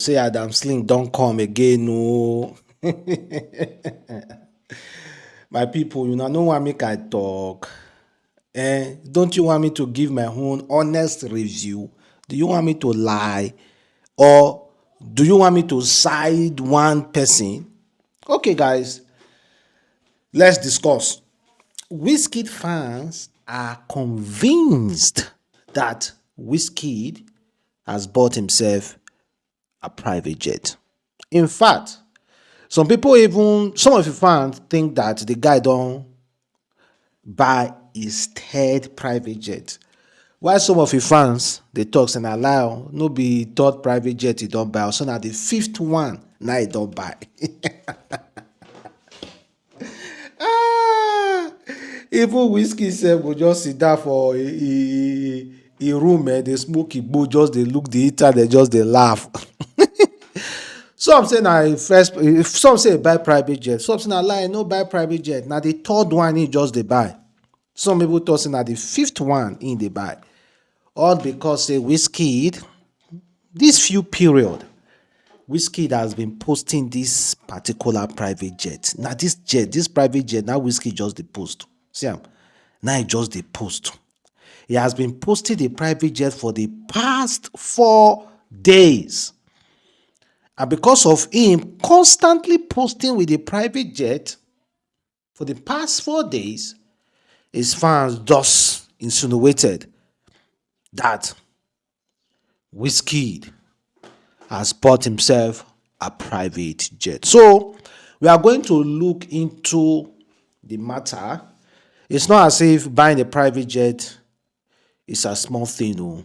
Say Adam Sling don't come again, no. My people, you know, no want make I talk. Don't you want me to give my own honest review? Do you want me to lie? Or do you want me to side one person? Okay, guys, let's discuss. Wizkid fans are convinced that Wizkid has bought himself a private jet. In fact, some of the fans think that the guy don't buy his third private jet. While some of the fans they talk and allow no be third private jet he don't buy, so now the fifth one now he don't buy. Ah, even whiskey sef go just sit down for a room, dey smoke igbo, just dey look the internet, just dey laugh. Some say na first, some say buy private jet, some say na lie, no buy private jet. Na the third one he just dey buy. Some people talk say na the fifth one in dey buy. All because say Wizkid, this few period, Wizkid has been posting this particular private jet. Now this private jet, now Wizkid just dey post. See am, now he just dey post. He has been posting the private jet for the past 4 days. And because of him constantly posting with the private jet for the past 4 days, his fans just insinuated that Wizkid has bought himself a private jet. So we are going to look into the matter. It's not as if buying a private jet is a small thing. No.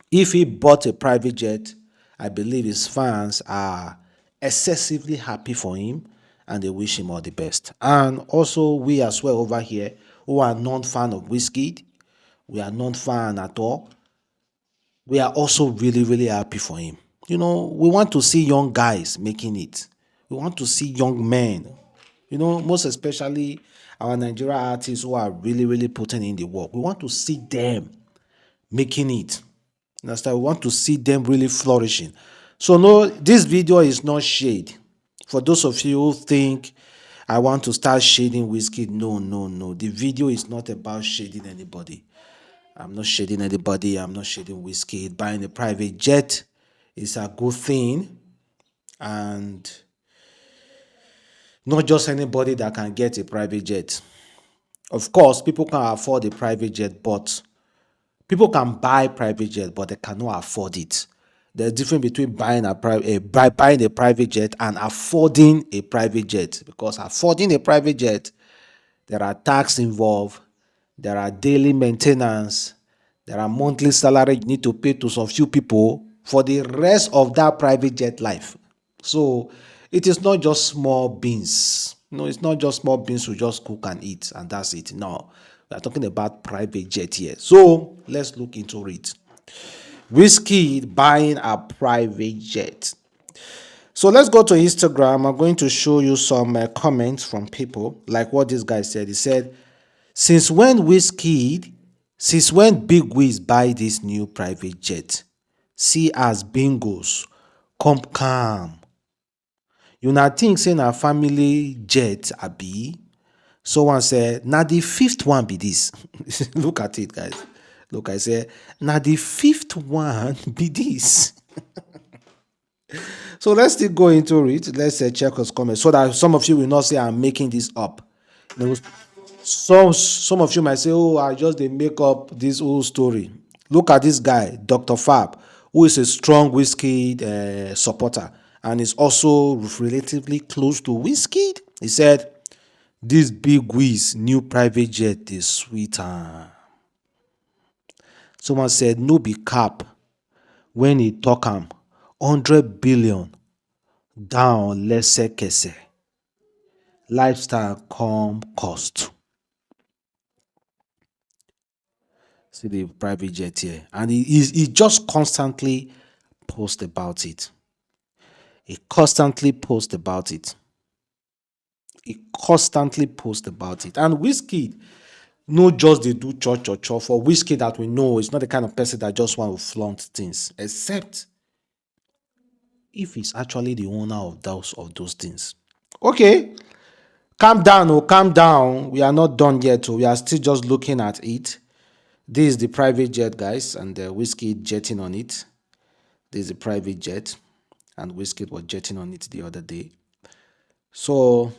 If he bought a private jet, I believe his fans are excessively happy for him and they wish him all the best. And also, we as well over here who are non-fan of Wizkid, we are non-fan at all, we are also really, really happy for him. You know, we want to see young guys making it. We want to see young men, you know, most especially our Nigeria artists who are really, really putting in the work. We want to see them making it. Understand? We want to see them really flourishing. So no, this video is not shade. For those of you who think I want to start shading Wizkid, no, no, no. The video is not about shading anybody. I'm not shading anybody. I'm not shading Wizkid. Buying a private jet is a good thing, and not just anybody that can get a private jet. Of course, people can afford a private jet, but people can buy private jet, but they cannot afford it. There's a difference between buying buying a private jet and affording a private jet. Because affording a private jet, there are tax involved, there are daily maintenance, there are monthly salary you need to pay to some few people for the rest of that private jet life. So it is not just small beans. No, it's not just small beans you just cook and eat and that's it. No, we are talking about private jet here. So let's look into it. Wizkid buying a private jet. So let's go to Instagram. I'm going to show you some comments from people, like what this guy said. He said, since when Big Wiz buy this new private jet? See as bingos, come calm. You not think say na family jet abi? Someone said, na the fifth one be this. Look at it, guys. Look, I said, na the fifth one be this. So let's still go into it. Let's check those comments so that some of you will not say I'm making this up. You know, some of you might say, oh, I just they make up this whole story. Look at this guy, Dr. Fab, who is a strong Wizkid supporter and is also relatively close to Wizkid. He said, this Big Wiz new private jet is sweeter. Someone said, no be cap when he talk 100 billion down lesekese. Lifestyle come cost. See the private jet here. And he just constantly post about it. He constantly post about it. And Wizkid no just they do church. For Wizkid that we know is not the kind of person that just want to flaunt things. Except if he's actually the owner of those things. Okay, calm down, oh, calm down. We are not done yet, so we are still just looking at it. This is the private jet, guys, and the Wizkid jetting on it. This is the private jet, and Wizkid was jetting on it the other day. So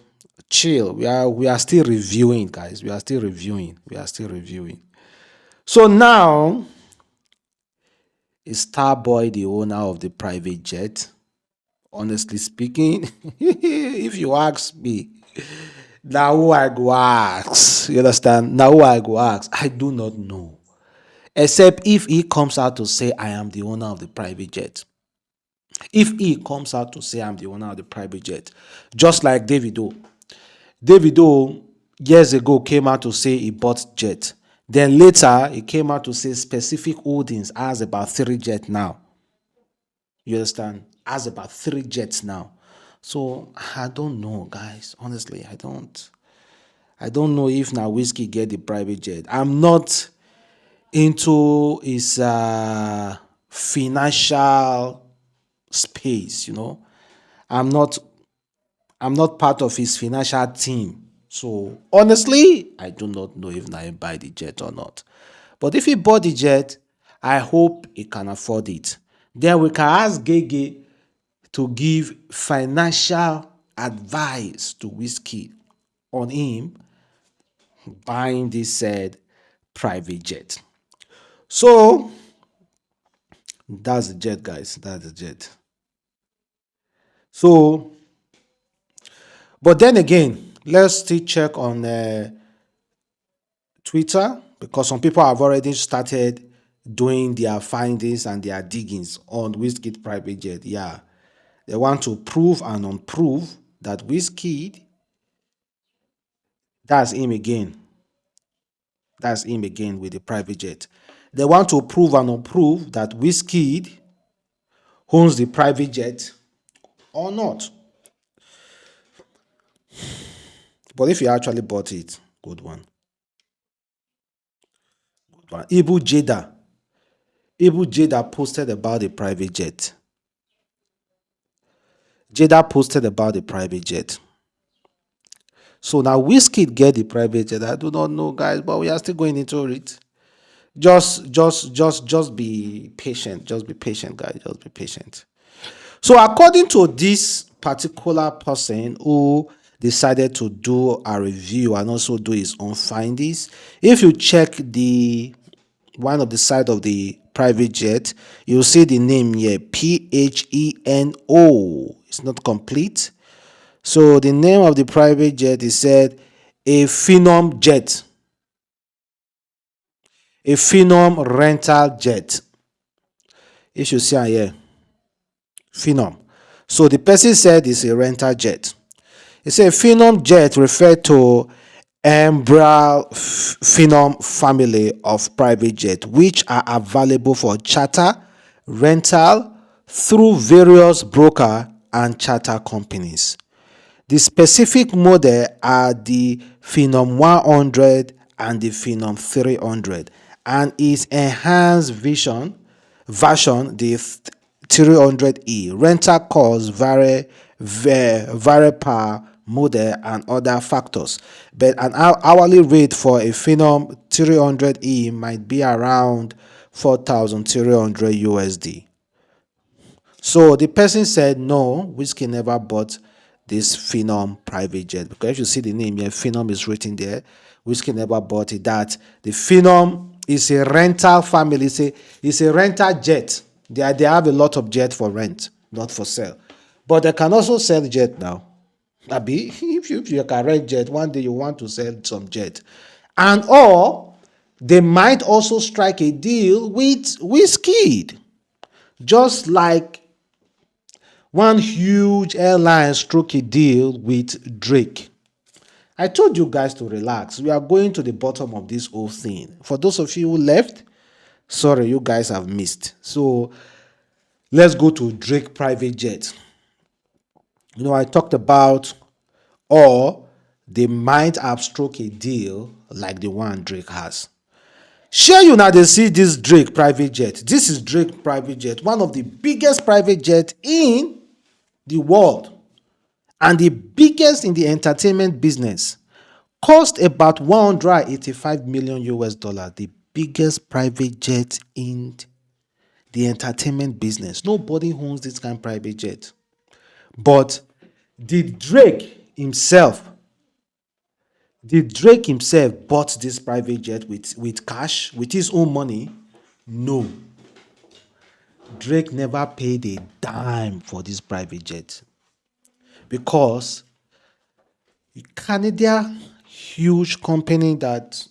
chill. We are still reviewing, guys. We are still reviewing. We are still reviewing. So now is Starboy the owner of the private jet? Honestly speaking, if you ask me, now who I go ask. You understand? Now who I go ask. I do not know. Except if he comes out to say I am the owner of the private jet. If he comes out to say I'm the owner of the private jet, just like Davido. Davido years ago came out to say he bought jet. Then later he came out to say specific holdings has about 3 jets now. You understand? Has about 3 jets now. So I don't know, guys. Honestly, I don't. I don't know if now Whiskey get the private jet. I'm not into his financial space. I'm not I'm not part of his financial team. So honestly, I do not know if Naim buy the jet or not. But if he bought the jet, I hope he can afford it. Then we can ask Gege to give financial advice to Whiskey on him buying this said private jet. So that's the jet, guys. That's the jet. So, but then again, let's still check on Twitter because some people have already started doing their findings and their diggings on Wizkid private jet. Yeah, they want to prove and unprove that Wizkid, that's him again. That's him again with the private jet. They want to prove and unprove that Wizkid owns the private jet or not. But if you actually bought it, good one. Good one. Ibu Jada posted about the private jet. Jada posted about the private jet. So now Wizkid get the private jet. I do not know, guys, but we are still going into it. Just be patient. Just be patient, guys. Just be patient. So according to this particular person who decided to do a review and also do his own findings, if you check the one of the side of the private jet, you'll see the name here, PHENO. It's not complete. So the name of the private jet is said a Phenom jet, a Phenom rental jet. If you see here, Phenom. So the person said it's a rental jet. He said Phenom jet referred to Embral Phenom family of private jet, which are available for charter, rental through various broker and charter companies. The specific model are the Phenom 100 and the Phenom 300, and its enhanced version, the 300E. Rental costs vary per model and other factors, but an hourly rate for a Phenom 300E might be around 4,300 USD. So the person said no, Whiskey never bought this Phenom private jet, because if you see the name here, Phenom is written there. Whiskey never bought it. That the Phenom is a rental family. It's a rental jet. They have a lot of jet for rent, not for sale. But they can also sell jet now. Abi, if you can rent jet, one day you want to sell some jet. And or they might also strike a deal with Wizkid. Just like one huge airline struck a deal with Drake. I told you guys to relax. We are going to the bottom of this whole thing. For those of you who left, sorry, you guys have missed. So let's go to Drake private jet. I talked about, or they might have struck a deal like the one Drake has. Share you now they see this Drake private jet. This is Drake private jet, one of the biggest private jet in the world, and the biggest in the entertainment business, cost about 185 million US dollar. The biggest private jet in the entertainment business. Nobody owns this kind of private jet. But did Drake himself, bought this private jet with cash, with his own money? No. Drake never paid a dime for this private jet because Canadian huge company that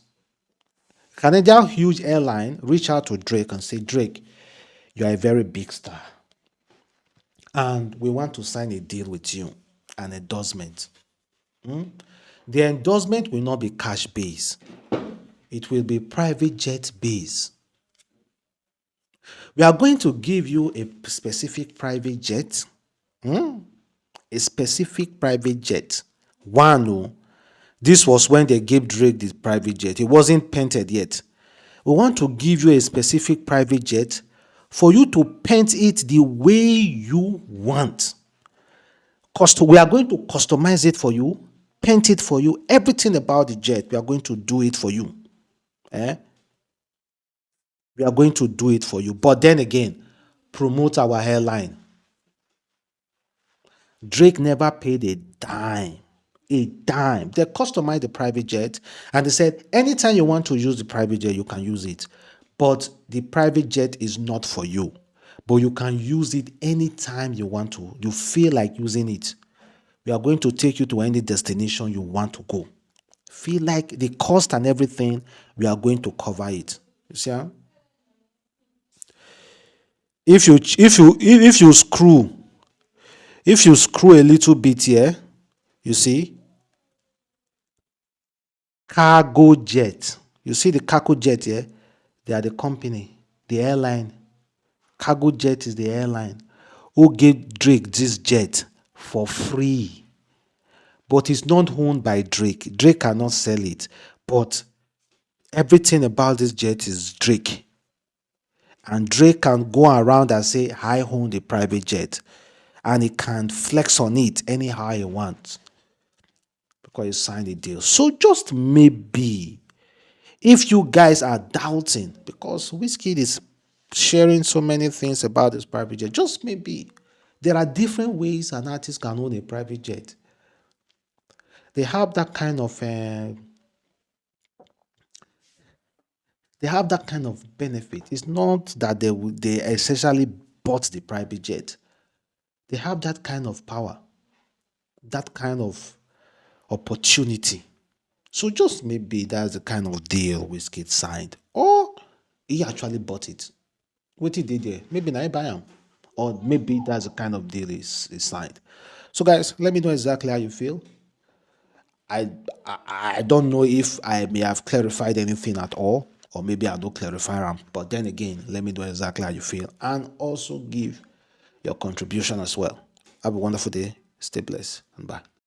Canadian huge airline reached out to Drake and said, Drake, you are a very big star and we want to sign a deal with you, an endorsement. The endorsement will not be cash based, it will be private jet based. We are going to give you a specific private jet, a specific private jet. One, oh, this was when they gave Drake the private jet. It wasn't painted yet. We want to give you a specific private jet for you to paint it the way you want. We are going to customize it for you, paint it for you, everything about the jet. We are going to do it for you. We are going to do it for you. But then again, promote our airline. Drake never paid a dime. A dime. They customized the private jet and they said, anytime you want to use the private jet, you can use it. But the private jet is not for you. But you can use it anytime you want to. You feel like using it. We are going to take you to any destination you want to go. Feel like the cost and everything, we are going to cover it. You see? Huh? If you screw a little bit here, you see, cargo jet. You see the cargo jet here? They are the company, the airline. Cargo jet is the airline who gave Drake this jet for free. But it's not owned by Drake. Drake cannot sell it. But everything about this jet is Drake. And Drake can go around and say, I own the private jet. And he can flex on it anyhow he wants because he signed a deal. So just maybe, if you guys are doubting, because Wizkid is sharing so many things about this private jet, just maybe there are different ways an artist can own a private jet. They have that kind of benefit. It's not that they essentially bought the private jet. They have that kind of power, that kind of opportunity. So just maybe that's the kind of deal Wizkid signed, or he actually bought it. What he did there, maybe I buy him, or maybe that's the kind of deal is signed. So guys, let me know exactly how you feel. I don't know if I may have clarified anything at all, or maybe I don't clarify them. But then again, let me know exactly how you feel, and also give your contribution as well. Have a wonderful day. Stay blessed and bye.